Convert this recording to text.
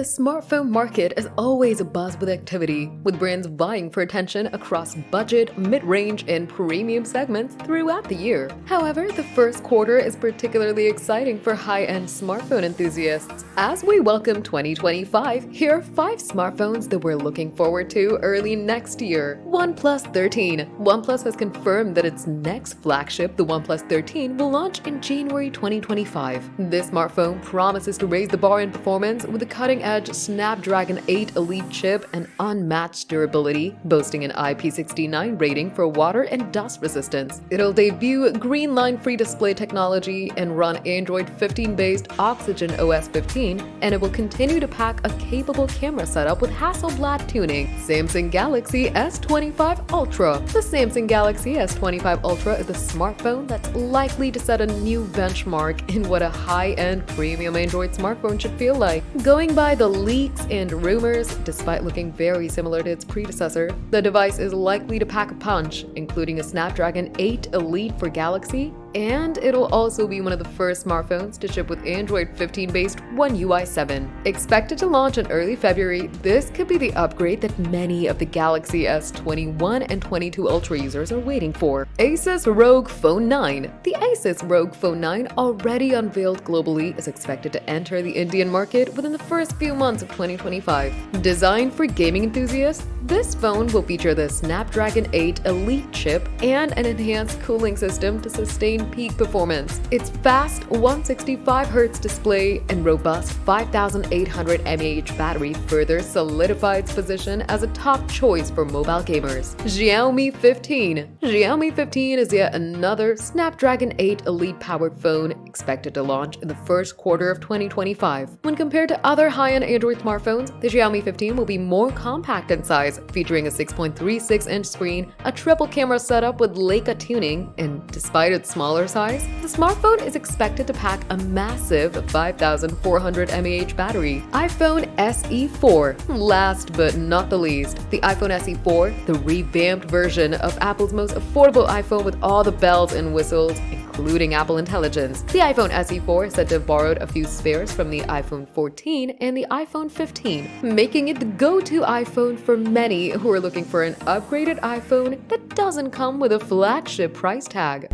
The smartphone market is always abuzz with activity, with brands vying for attention across budget, mid-range, and premium segments throughout the year. However, the first quarter is particularly exciting for high-end smartphone enthusiasts. As we welcome 2025, here are 5 smartphones that we're looking forward to early next year. OnePlus XIII. OnePlus has confirmed that its next flagship, the OnePlus XIII, will launch in January 2025. This smartphone promises to raise the bar in performance with a cutting-edge Snapdragon 8 Elite chip and unmatched durability, boasting an IP69 rating for water and dust resistance. It'll debut green line-free display technology and run Android 15-based Oxygen OS 15, and it will continue to pack a capable camera setup with Hasselblad tuning. Samsung Galaxy S25 Ultra. The Samsung Galaxy S25 Ultra is a smartphone that's likely to set a new benchmark in what a high-end premium Android smartphone should feel like. Going by the leaks and rumors, despite looking very similar to its predecessor, the device is likely to pack a punch, including a Snapdragon 8 Elite for Galaxy, and it'll also be one of the first smartphones to ship with Android 15-based One UI 7. Expected to launch in early February, this could be the upgrade that many of the Galaxy S21 and 22 Ultra users are waiting for. Asus ROG Phone 9. The Asus ROG Phone 9, already unveiled globally, is expected to enter the Indian market within the first few months of 2025. Designed for gaming enthusiasts, this phone will feature the Snapdragon 8 Elite chip and an enhanced cooling system to sustain peak performance. Its fast 165Hz display and robust 5800 mAh battery further solidify its position as a top choice for mobile gamers. Xiaomi 15. Xiaomi 15 is yet another Snapdragon 8 Elite powered phone expected to launch in the first quarter of 2025. When compared to other high-end Android smartphones, the Xiaomi 15 will be more compact in size, featuring a 6.36-inch screen, a triple camera setup with Leica tuning, and despite its smaller size, the smartphone is expected to pack a massive 5400 mAh battery. iPhone SE 4. Last but not the least, the iPhone SE 4, the revamped version of Apple's most affordable iPhone with all the bells and whistles, including Apple Intelligence. The iPhone SE 4 is said to have borrowed a few spares from the iPhone 14 and the iPhone 15, making it the go-to iPhone for many who are looking for an upgraded iPhone that doesn't come with a flagship price tag.